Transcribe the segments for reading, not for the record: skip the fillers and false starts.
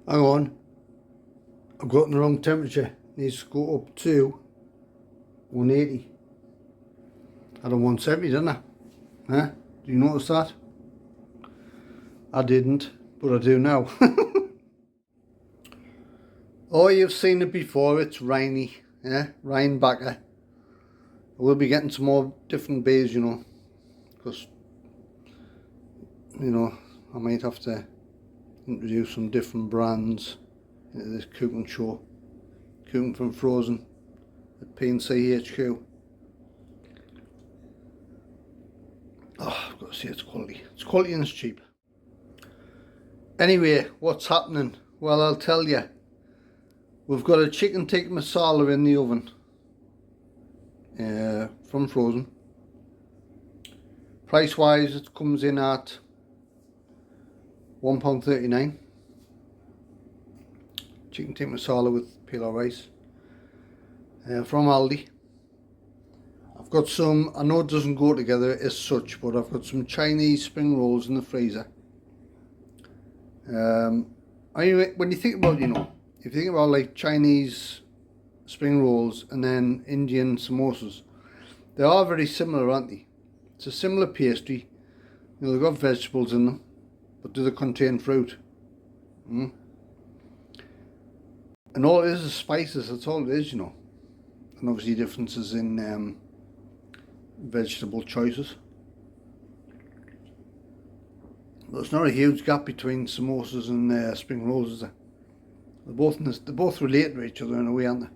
Hang on, I've got the wrong temperature. Needs to go up to 180. I had a 170, didn't I? Huh? Do you notice that? I didn't, but I do now. Oh, you've seen it before. It's rainy, yeah, rain backer. We'll be getting some more different beers, you know, because, you know, I might have to introduce some different brands into this cooking show. Cooking from Frozen at P&C HQ. Oh, I've got to say it's quality. It's quality and it's cheap. Anyway, what's happening? Well, I'll tell you. We've got a chicken tikka masala in the oven from Frozen. Price wise, it comes in at £1.39. Chicken tikka masala with pilau rice from Aldi. I've got some, I know it doesn't go together as such, but I've got some Chinese spring rolls in the freezer. Anyway, when you think about, you know, if you think about like Chinese spring rolls and then Indian samosas, they are very similar, aren't they? It's a similar pastry. You know, they've got vegetables in them, but do they contain fruit? And all it is spices, that's all it is, you know. And obviously differences in vegetable choices. But it's not a huge gap between samosas and spring rolls, is there? They're both related to each other in a way, aren't they?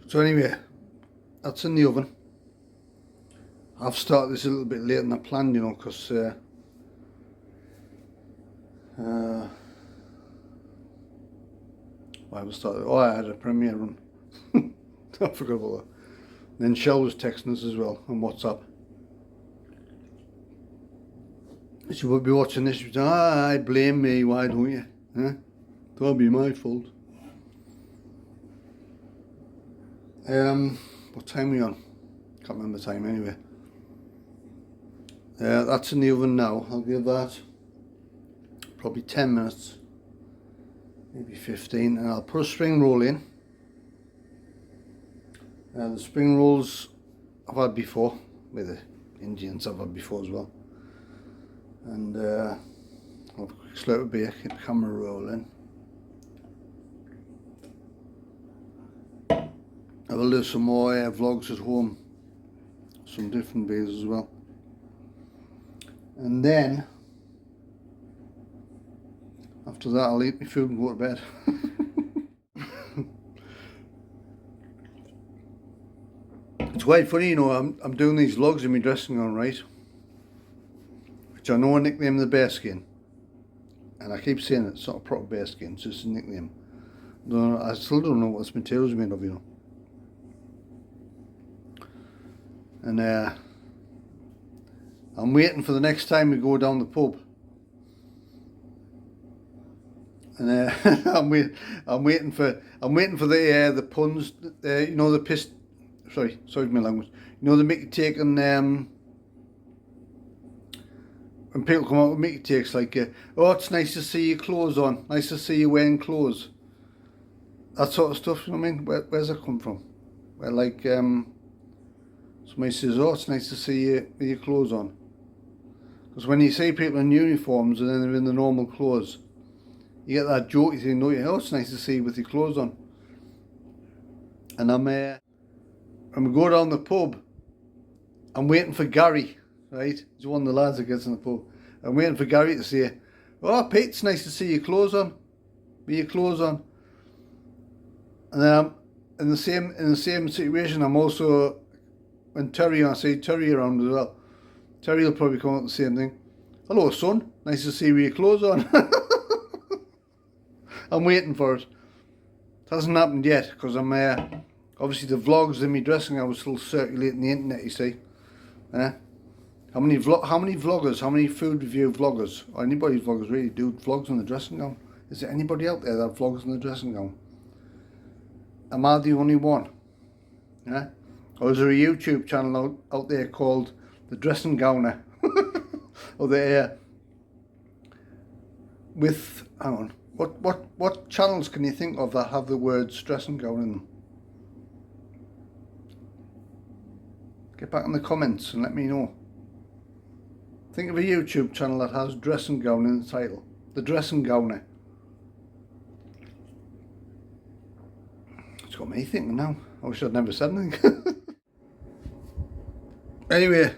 So anyway, that's in the oven. I've started this a little bit later than I planned, you know, because I was started. Oh, I had a premiere run. I forgot about that. And then Shell was texting us as well on WhatsApp. She would be watching this. She'd say, I blame me. Why don't you? Huh? That'll be my fault. What time are we on? Can't remember the time anyway. That's in the oven now. I'll give that probably 10 minutes, maybe 15, and I'll put a spring roll in. The spring rolls I've had before, with the Indians I've had before as well. And I'll quick slow it bake, keep the camera rolling. I will do some more vlogs at home, some different beers as well. And then, after that I'll eat my food and go to bed. It's quite funny, you know, I'm doing these vlogs in my dressing gown, right? Which I know I nicknamed the bearskin. And I keep saying it's not a proper bearskin, it's just a nickname. I still don't know what this material is made of, you know. And I'm waiting for the next time we go down the pub. And I'm waiting for the puns, you know, the piss. Sorry for my language. You know, the Mickey take and when people come out with Mickey takes like, oh, it's nice to see your clothes on. Nice to see you wearing clothes. That sort of stuff. You know what I mean? Where's that come from? Where like somebody says, oh, it's nice to see you with your clothes on. Because when you see people in uniforms and then they're in the normal clothes, you get that jokey thing, don't you? Oh, it's nice to see you with your clothes on. And when we go down the pub, I'm waiting for Gary, right? He's one of the lads that gets in the pub. I'm waiting for Gary to say, oh, Pete, it's nice to see your clothes on. With your clothes on. And then I'm in the same situation. I'm also, when I see Terry around as well. Terry will probably come out the same thing. Hello, son. Nice to see you with your clothes on. I'm waiting for it. It hasn't happened yet because I'm obviously the vlogs in my dressing gown was still circulating the internet. You see, how many vloggers, how many food review vloggers, or anybody vloggers really do vlogs in the dressing gown? Is there anybody out there that vlogs in the dressing gown? Am I the only one? Yeah? Or is there a YouTube channel out there called The Dressing Gowner? Or with, hang on, what channels can you think of that have the words dressing gown in them? Get back in the comments and let me know. Think of a YouTube channel that has dressing gown in the title. The Dressing Gowner. It's got me thinking now. I wish I'd never said anything. Anyway,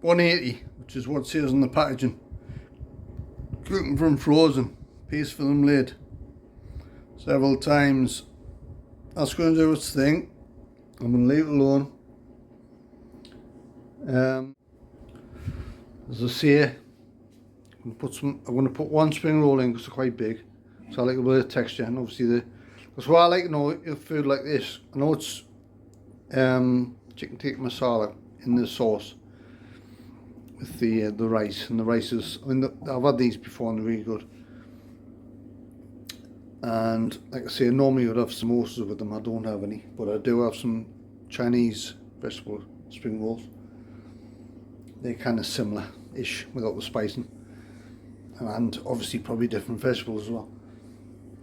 180, which is what it says on the packaging. Cooking from frozen, piece for them laid several times. That's going to do its thing. I'm going to leave it alone. As I say, I'm going to put one spring roll in because they're quite big, so I like a bit of texture, and obviously that's why I like to know a food like this. I know it's chicken tikka masala in the sauce with the rice, and the rice is, I mean, I've had these before and they're really good. And like I say, normally I would have samosas with them. I don't have any, but I do have some Chinese vegetable spring rolls. They're kind of similar-ish without the spicing, and obviously probably different vegetables as well.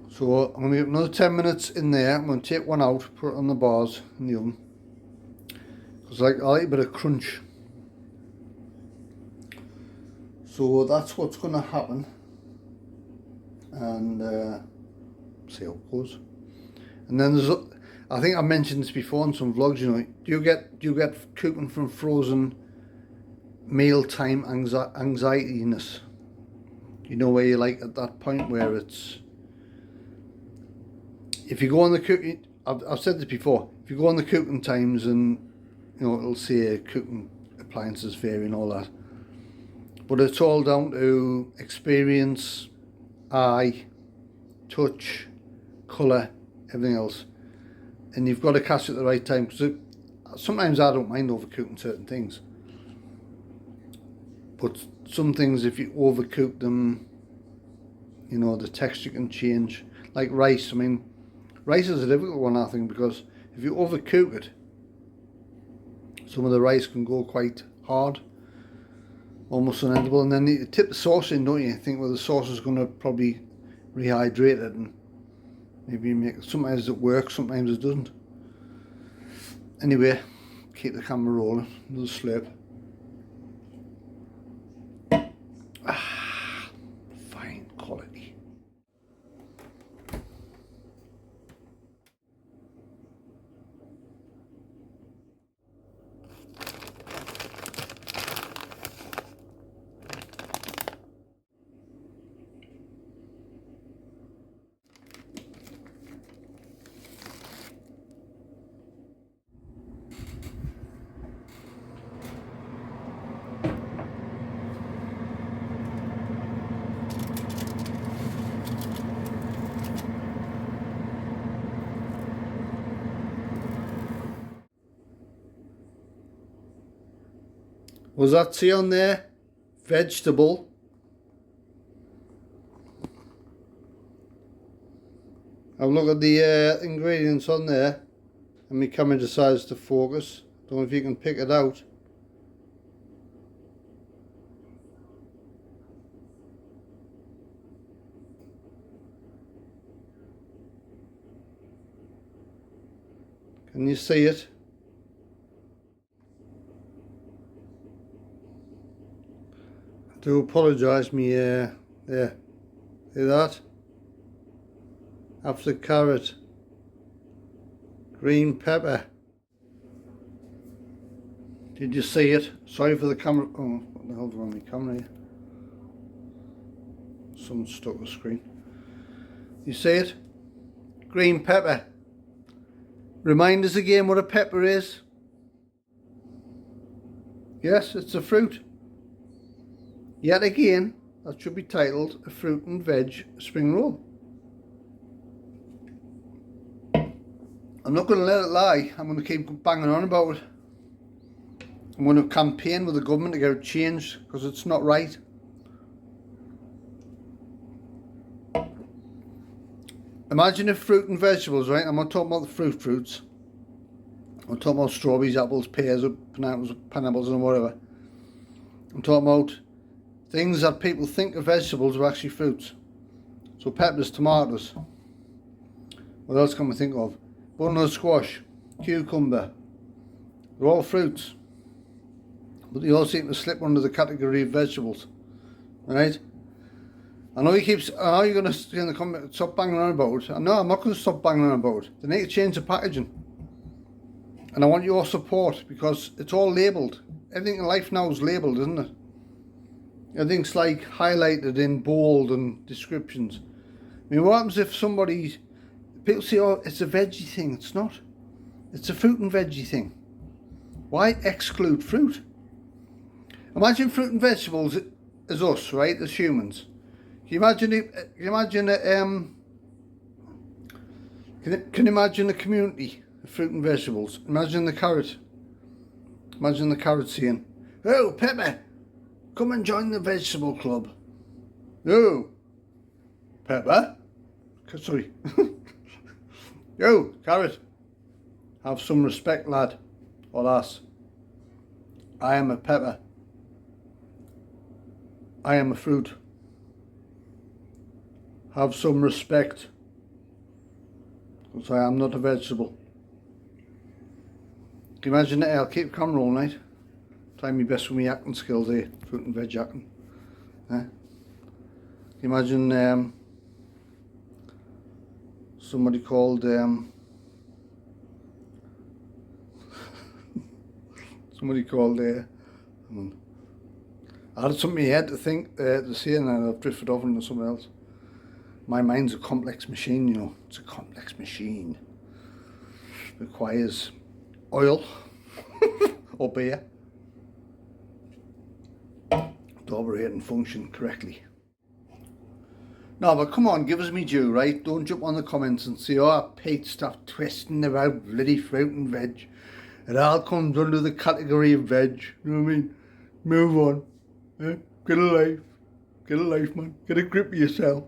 So I'm going to get another 10 minutes in there. I'm going to take one out, put it on the bars in the oven, because I like a bit of crunch. So that's what's going to happen, and see how it goes. And then there's, I think I mentioned this before in some vlogs. You know, do you get cooking from frozen mealtime anxiety-ness? You know, where you're like at that point where it's, if you go on the cooking, I've said this before, if you go on the cooking times and, you know, it'll say cooking appliances vary and all that, but it's all down to experience, eye, touch, colour, everything else, and you've got to catch it at the right time, because sometimes I don't mind overcooking certain things, but some things, if you overcook them, you know, the texture can change. Like rice, I mean, rice is a difficult one, I think, because if you overcook it, some of the rice can go quite hard, almost unedible, and then you tip the sauce in, don't you? Think, well, the sauce is going to probably rehydrate it, and maybe make, sometimes it works, sometimes it doesn't. Anyway, keep the camera rolling, another slurp. Fine quality. Was that see on there? Vegetable. Have a look at the ingredients on there, and my camera decides to focus. Don't know if you can pick it out. Can you see it? I do apologise, me there, see that? After carrot, green pepper. Did you see it? Sorry for the camera. Oh, what the hell's wrong with my camera here? Someone stuck the screen. You see it? Green pepper. Remind us again what a pepper is. Yes, it's a fruit. Yet again, that should be titled a fruit and veg spring roll. I'm not going to let it lie. I'm going to keep banging on about it. I'm going to campaign with the government to get it changed, because it's not right. Imagine if fruit and vegetables, right? I'm not talking about the fruits. I'm talking about strawberries, apples, pears, pineapples and whatever. I'm talking about things that people think are vegetables are actually fruits. So peppers, tomatoes. What else can we think of? Butternut squash, cucumber. They're all fruits. But they all seem to slip under the category of vegetables. Right? I know you're going to stop banging on about it. No, I'm not going to stop banging on about it. They need to change the packaging. And I want your support because it's all labelled. Everything in life now is labelled, isn't it? Everything's like highlighted in bold and descriptions. I mean, what happens if people say, oh, it's a veggie thing. It's not. It's a fruit and veggie thing. Why exclude fruit? Imagine fruit and vegetables as us, right, as humans. Can you imagine a community of fruit and vegetables? Imagine the carrot. Imagine the carrot saying, "Oh, Pepper, come and join the vegetable club." "Oh, Pepper, sorry." "Yo, carrot, have some respect, lad or lass. I am a pepper. I am a fruit. Have some respect, because I am not a vegetable." Can you imagine that? I'll keep the camera all night. Trying my best with my acting skills here, fruit and veg acting. Can you imagine somebody called I had something in my head to think to say, and I've drifted off into something else. My mind's a complex machine, you know. It's a complex machine. Requires oil or beer to operate and function correctly. No, but come on, give us me due, right? Don't jump on the comments and say, "Oh, Pete, stop twisting about bloody fruit and veg. It all comes under the category of veg." You know what I mean? Move on. Get a life. Get a life, man. Get a grip of yourself.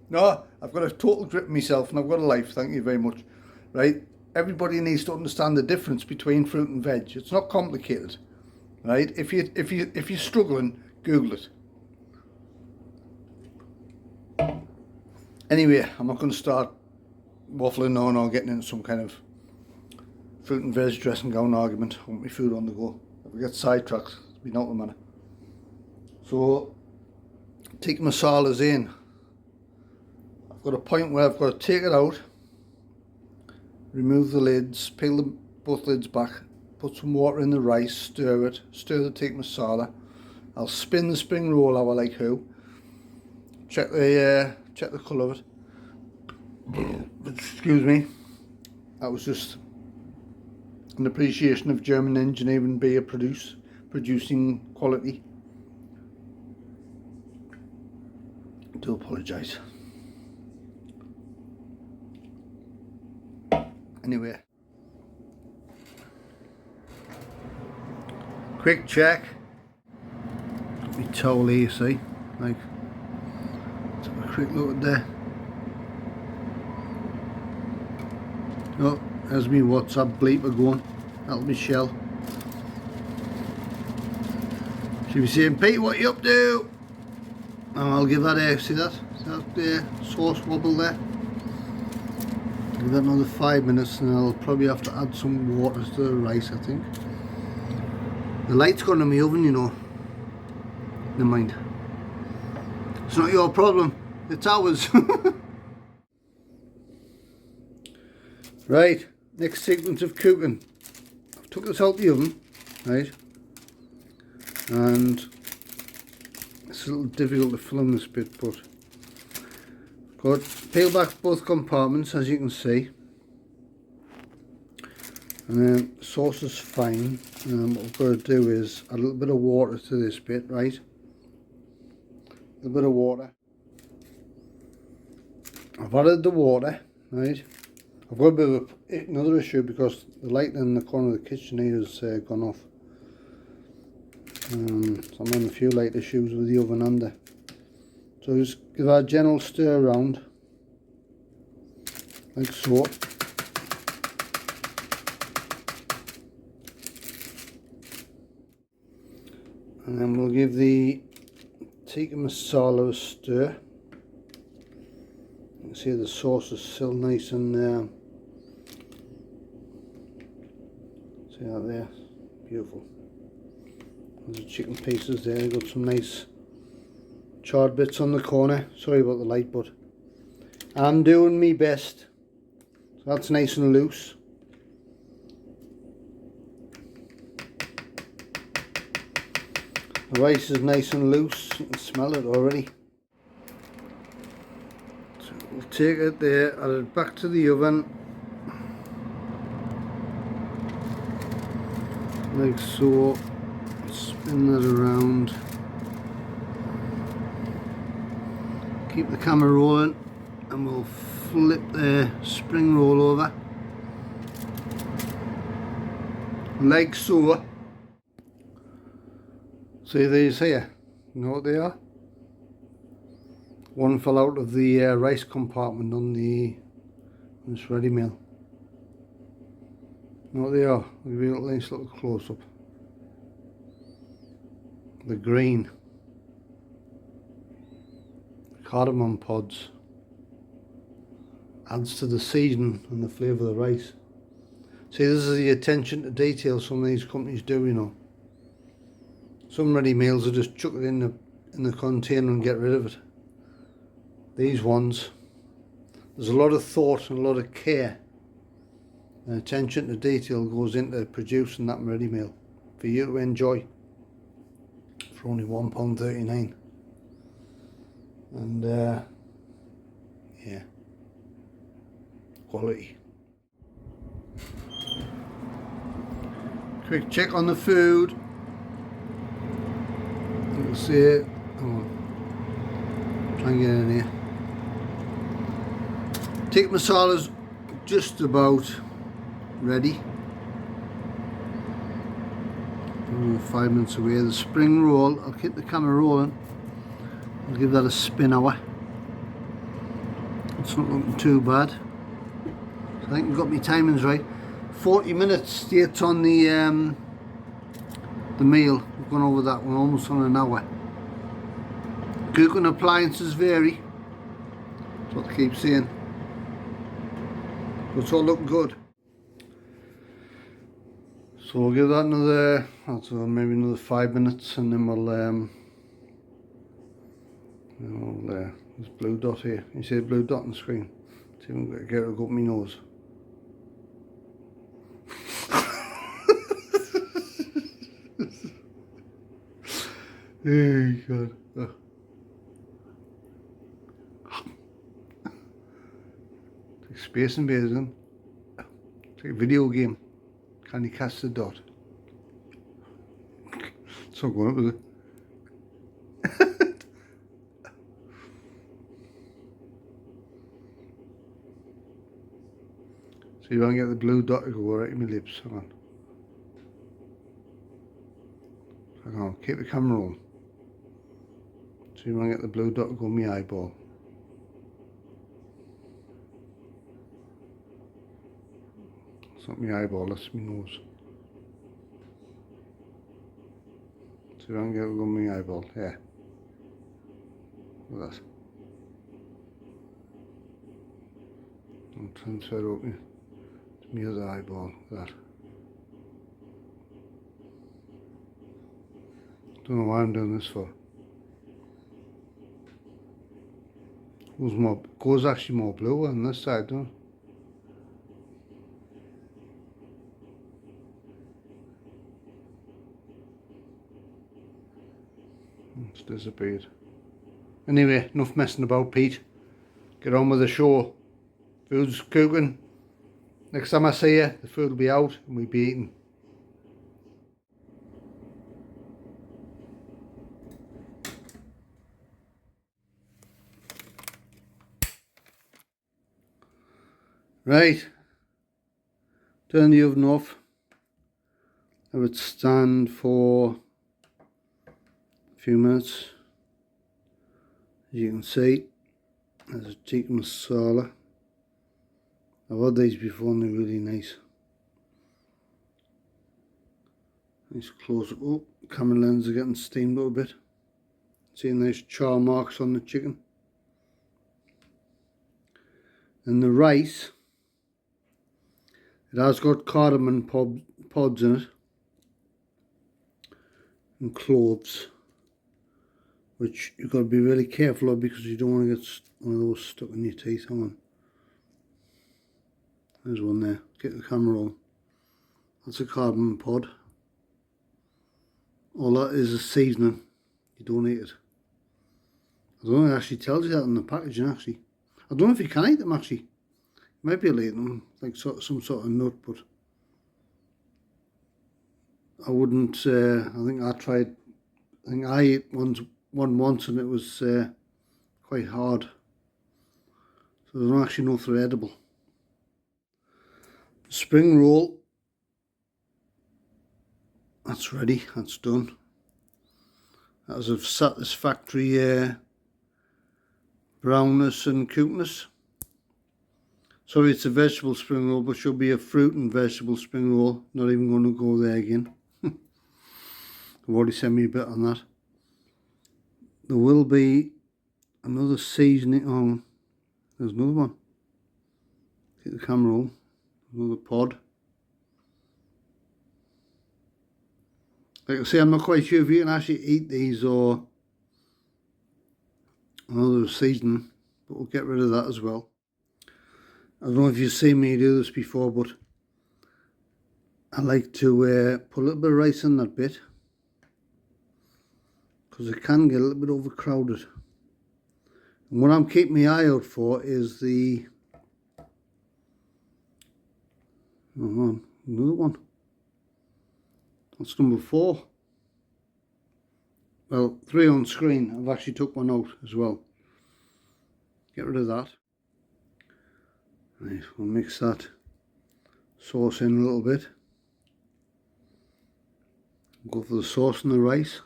No, I've got a total grip of myself and I've got a life, thank you very much. Right? Everybody needs to understand the difference between fruit and veg. It's not complicated. Right? If you're struggling, Google it. Anyway, I'm not going to start waffling on or getting into some kind of fruit and veg dressing gown argument. I want my food on the go. If we get sidetracked, it's been out of the manner. So, Tikka Masala's in. I've got a point where I've got to take it out, remove the lids, peel both lids back, put some water in the rice, stir the Tikka Masala. I'll spin the spring roll how I like who. Check the colour of it. Excuse me. That was just an appreciation of German engineering beer producing quality. I do apologise. Anyway, quick check. Me towel here, you see, like, let's have a quick look at there. Oh, there's me WhatsApp bleeper going. That'll be Shell. She'll be saying, "Pete, what you up to?" And I'll give that a, see that sauce wobble there? Give that another 5 minutes and I'll probably have to add some water to the rice, I think. The light's gone in my oven, you know. Never mind. It's not your problem, it's ours. Right, next sequence of cooking. I've took this out the oven, right? And it's a little difficult to film this bit, but got peel back both compartments, as you can see, and then sauce is fine. And what we've got to do is add a little bit of water to this bit, right? A little bit of water. I've added the water, right? I've got a bit of another issue because the light in the corner of the kitchen here has gone off. So I'm having a few light issues with the oven under. So just give that a gentle stir around, like so. And then we'll give the Tikka Masala stir. You can see the sauce is still nice and see that there, beautiful. There's the chicken pieces there. Got some nice charred bits on the corner. Sorry about the light, but I'm doing my best. So that's nice and loose. The rice is nice and loose. You can smell it already. So we'll take it there, add it back to the oven, like so. Spin that around. Keep the camera rolling, and we'll flip the spring roll over, like so. See these here? You know what they are? One fell out of the rice compartment on this ready meal. You know what they are? I'll give you a nice little close up. The green cardamom pods adds to the seasoning and the flavour of the rice. See, this is the attention to detail some of these companies do, you know. Some ready meals will just chuck it in the container and get rid of it. These ones, there's a lot of thought and a lot of care and attention to detail goes into producing that ready meal for you to enjoy for only £1.39. And yeah, quality. Quick check on the food. You can see it. Try and get in here. Tikka Masala's just about ready. 5 minutes away. The spring roll, I'll keep the camera rolling. I'll give that a spin hour. It's not looking too bad. So I think I've got my timings right. 40 minutes states on the meal. We've gone over that one, almost on an hour. Cooking appliances vary. That's what I keep saying. But it's all looking good. So we'll give that another, maybe another 5 minutes, and then we'll there's blue dot here. You see the blue dot on the screen? See if I can get it up my nose. Oh God. Oh. Take Space Invasion. It's like a video game. Can you cast the dot? It's not going up, is it? See if I can get the blue dot to go right in my lips. Hang on. Hang on, keep the camera on. See if I can get the blue dot to go in my eyeball. It's not my eyeball, that's my nose. See if I can get it to go in my eyeball. Yeah. Look at that. I'll transfer up to my other eyeball. That. Don't know why I'm doing this for. Goes actually more blue on this side, doesn't it? It's disappeared. Anyway, enough messing about, Pete. Get on with the show. Food's cooking. Next time I see you, the food will be out and we'll be eating. Right. Turn the oven off. Have it stand for a few minutes. As you can see, there's a Tikka Masala. I've had these before and they're really nice. Nice close up. Oh, camera lens are getting steamed a little bit. See nice char marks on the chicken. And the rice, it has got cardamom pods in it and cloves, which you've got to be really careful of because you don't want to get one of those stuck in your teeth. Hang on. There's one there. Get the camera on. That's a cardamom pod. All that is a seasoning. You don't eat it. I don't know, it actually tells you that on the packaging actually. I don't know if you can eat them actually. You might be able to eat them like some sort of nut, but I wouldn't. I think I ate one once and it was quite hard. So they don't actually know if they're edible. Spring roll. That's ready. That's done. That's of satisfactory brownness and cuteness. Sorry, it's a vegetable spring roll, but should be a fruit and vegetable spring roll. Not even going to go there again. They've already sent me a bit on that. There will be another seasoning on. There's another one. Get the camera on. Another pod. Like I say, I'm not quite sure if you can actually eat these or another seasoning, but we'll get rid of that as well. I don't know if you've seen me do this before, but I like to put a little bit of rice in that bit because it can get a little bit overcrowded. And what I'm keeping my eye out for is the another one. That's number 4. Well, 3 on screen. I've actually took one out as well. Get rid of that. Right, we'll mix that sauce in a little bit. Go for the sauce and the rice.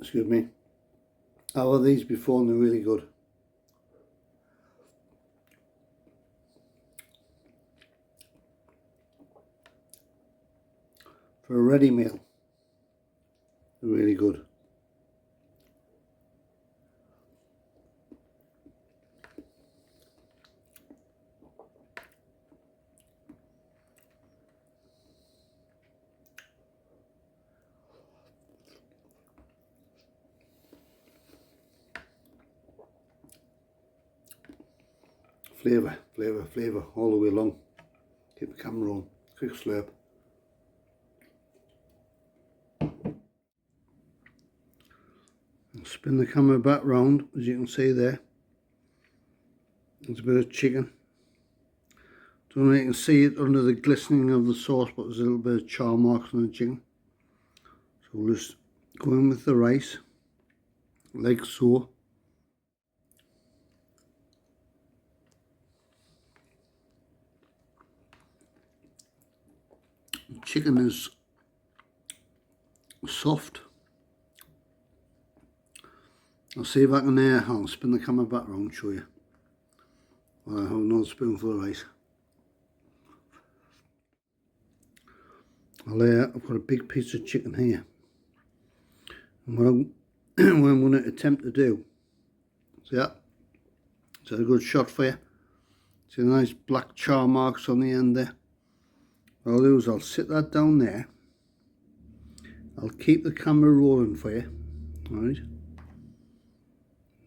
Excuse me. I've had these before and they're really good. For a ready meal, they're really good. Flavour, flavour, flavour all the way along. Keep the camera on. Quick slurp. And spin the camera back round, as you can see there. There's a bit of chicken. Don't know if you can see it under the glistening of the sauce, but there's a little bit of char marks on the chicken. So we'll just go in with the rice, like so. The chicken is soft. I'll see if I can I'll spin the camera back around and show you. Well, I have another spoonful of rice. I've got a big piece of chicken here. And what I'm going to attempt to do, see that? Is that a good shot for you? See the nice black char marks on the end there? What I'll do is I'll sit that down there. I'll keep the camera rolling for you. Alright.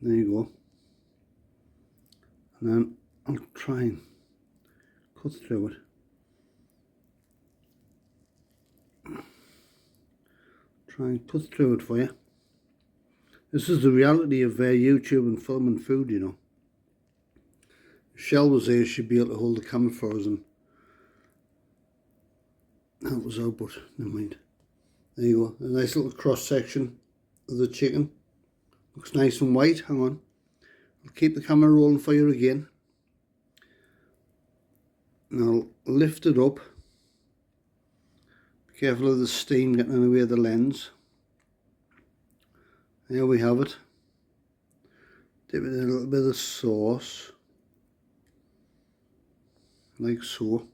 There you go. And then I'll try and cut through it. Try and cut through it for you. This is the reality of YouTube and filming food, you know. If Shell was here, she'd be able to hold the camera for us and help us out, but never mind. There you go, a nice little cross section of the chicken. Looks nice and white. Hang on. I'll keep the camera rolling for you again. And I'll lift it up. Be careful of the steam getting in the way of the lens. There we have it. Dip it in a little bit of sauce, like so.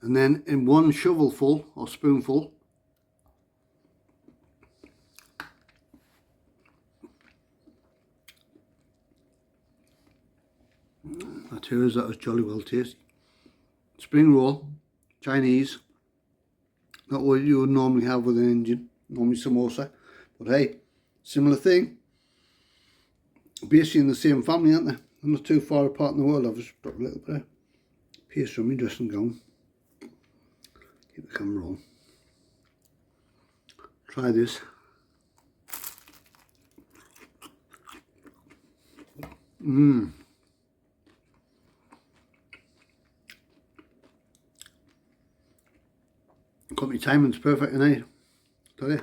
And then in one shovelful or spoonful, that here is, that was jolly well tasty. Spring roll, Chinese, not what you would normally have with an Indian, normally samosa, but hey, similar thing. Basically in the same family, aren't they? They're not too far apart in the world. I've just got a little bit of paste on my dressing gown. Keep the camera on. Try this. Mmm. Got my timing's perfect tonight, tell you.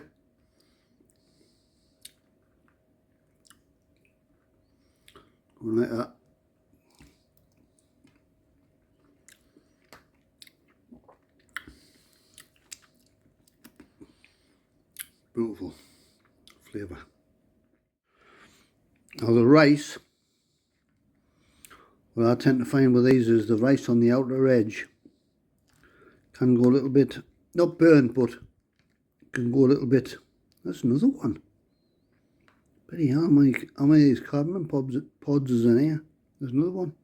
Going like that. Beautiful flavour. Now the rice, what I tend to find with these is the rice on the outer edge can go a little bit, not burnt, but can go a little bit. That's another one. Bloody hell, how many of these cardamom pods is in here? There's another one.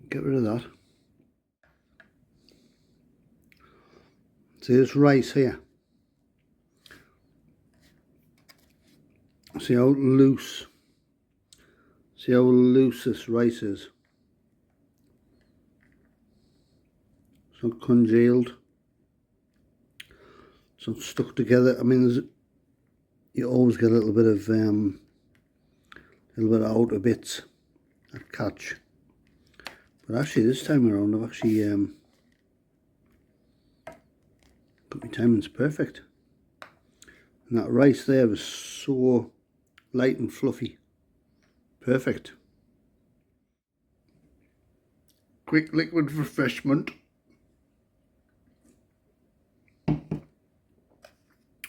Get rid of that. See this rice here. See how loose. See how loose this rice is. It's not congealed. It's not stuck together. I mean, you always get a little bit of outer bits that catch. But actually, this time around, I've actually got my timing's perfect. And that rice there was so light and fluffy. Perfect. Quick liquid refreshment.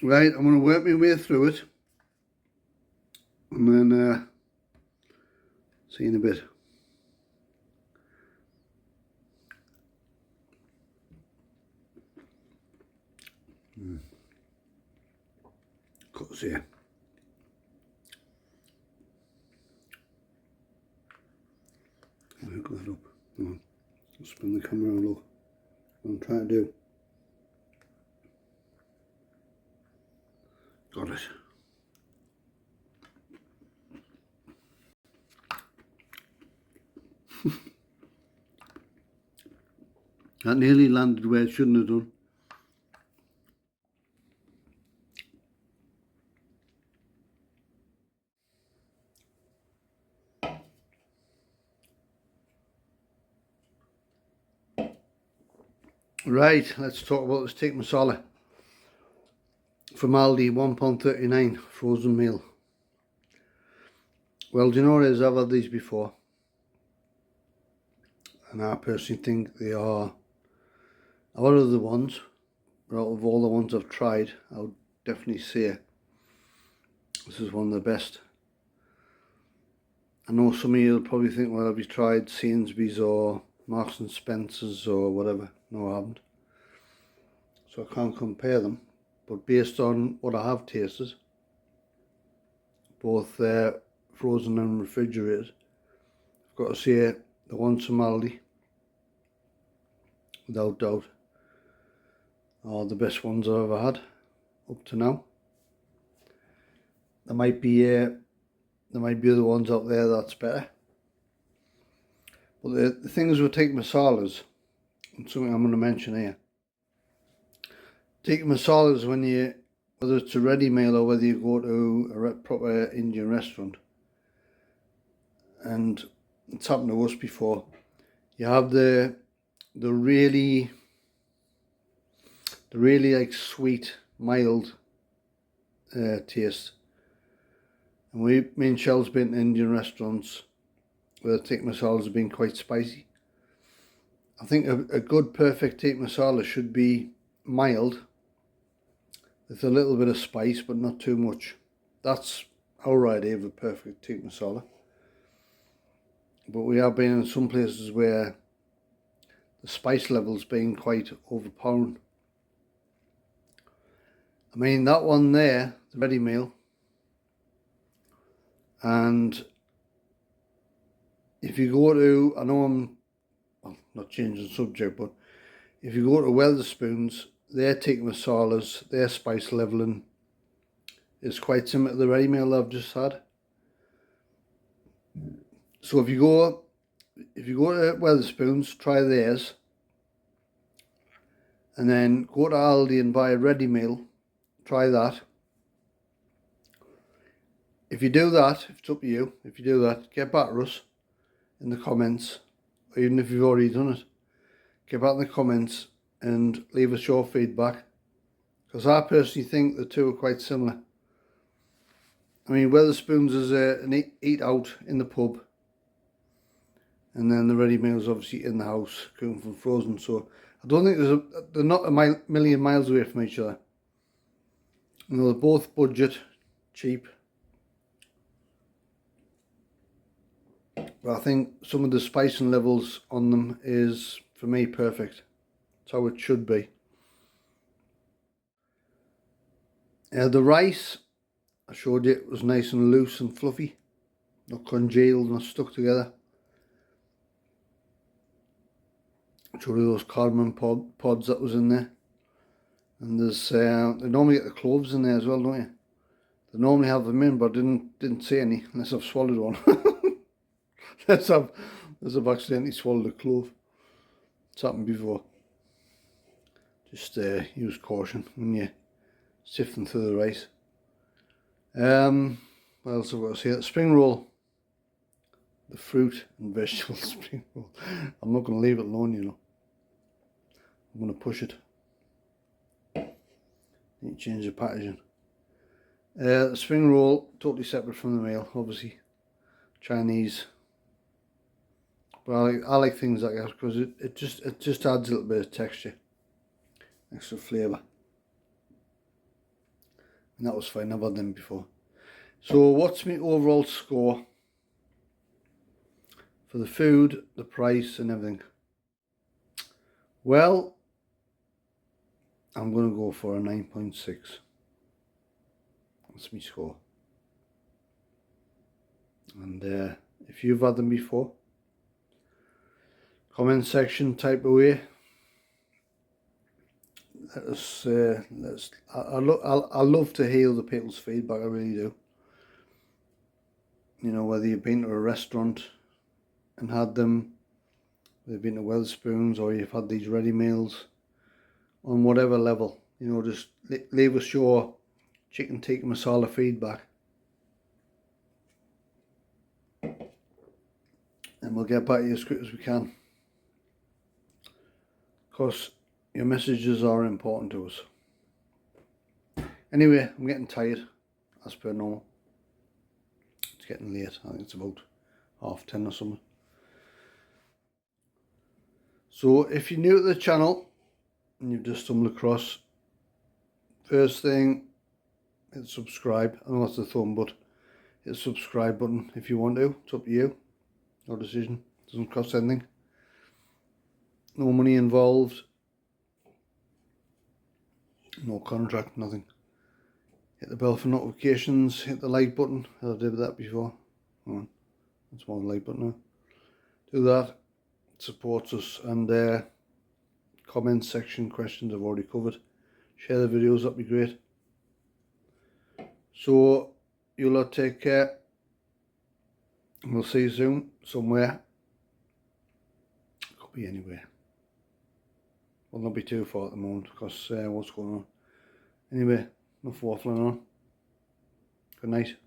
Right, I'm going to work my way through it. And then see you in a bit. Cuts here. Hook that up. Come on. I'll spin the camera and look what I'm trying to do. Got it. That nearly landed where it shouldn't have done. Right, let's talk about this Tikka Masala from Aldi, £1.39 frozen meal. Well, do you know what it is? I've had these before, and I personally think they are out of the ones, but out of all the ones I've tried, I would definitely say this is one of the best. I know some of you will probably think, well, have you tried Sainsbury's or Marks and Spencer's or whatever? No, I haven't. So I can't compare them. But based on what I have tasted, both frozen and refrigerated, I've got to say the ones from Aldi, without doubt, are the best ones I've ever had up to now. There might be other ones out there that's better. But the things with Tikka Masalas, and something I'm going to mention here. Tikka Masalas, whether it's a ready meal or whether you go to a proper Indian restaurant, and it's happened to us before, you have the really like sweet, mild taste. And me and Shell's been to Indian restaurants where the Tikka Masalas have been quite spicy. I think a good perfect Tikka Masala should be mild with a little bit of spice, but not too much. that's our idea of a perfect tikka masala. But we have been in some places where the spice level's been quite overpowering. I mean, that one there, the ready meal, and if you go to, I know I'm not changing the subject, but if you go to Wetherspoons, their tikka masalas, their spice leveling is quite similar to the ready meal I've just had. So if you go to Wetherspoons, try theirs, and then go to Aldi and buy a ready meal, try that. If you do that, if it's up to you, if you do that, get back to us in the comments, or even if you've already done it, get back in the comments and leave us your feedback, because I personally think the two are quite similar. I mean, Wetherspoons is an eat out in the pub, and then the ready meals obviously in the house, cooking from frozen. So I don't think they're not a million miles away from each other. You know, they're both budget, cheap. But I think some of the spicing levels on them is, for me, perfect. That's how it should be. The rice, I showed you, it was nice and loose and fluffy, not congealed, not stuck together. I showed you those cardamom pods that was in there. And there's, they normally get the cloves in there as well, don't you? They normally have them in, but I didn't see any, unless I've swallowed one. unless I've accidentally swallowed a clove. It's happened before. Just use caution when you're sifting through the rice. What else have I got to say? The spring roll. The fruit and vegetable spring roll. I'm not going to leave it alone, you know. I'm going to push it. Need to change the packaging. The spring roll, totally separate from the meal, obviously. Chinese. But I like things like that because it just adds a little bit of texture. Extra flavour. And that was fine, I've had them before. So what's my overall score for the food, the price and everything? Well, I'm going to go for a 9.6. That's my score. And if you've had them before, comment section, type away. I love to hear the people's feedback, I really do. You know, whether you've been to a restaurant and had them, whether you've been to Wetherspoons or you've had these ready meals, on whatever level, you know, just leave us your chicken tikka masala feedback. And we'll get back to you as quick as we can. Because your messages are important to us. Anyway, I'm getting tired, as per normal. It's getting late, I think it's about 10:30 or something. So if you're new to the channel and you've just stumbled across, first thing, hit subscribe. I know that's the thumb, but hit the subscribe button if you want to. It's up to you, your decision. It doesn't cost anything. No money involved. No contract, nothing. Hit the bell for notifications, hit the like button. I did that before. Come on, that's more than like button now. Do that, it supports us. And comment section questions I've already covered. Share the videos, that'd be great. So you'll all take care. And we'll see you soon, somewhere. Could be anywhere. Will not be too far at the moment because what's going on. Anyway, enough waffling on. Good night.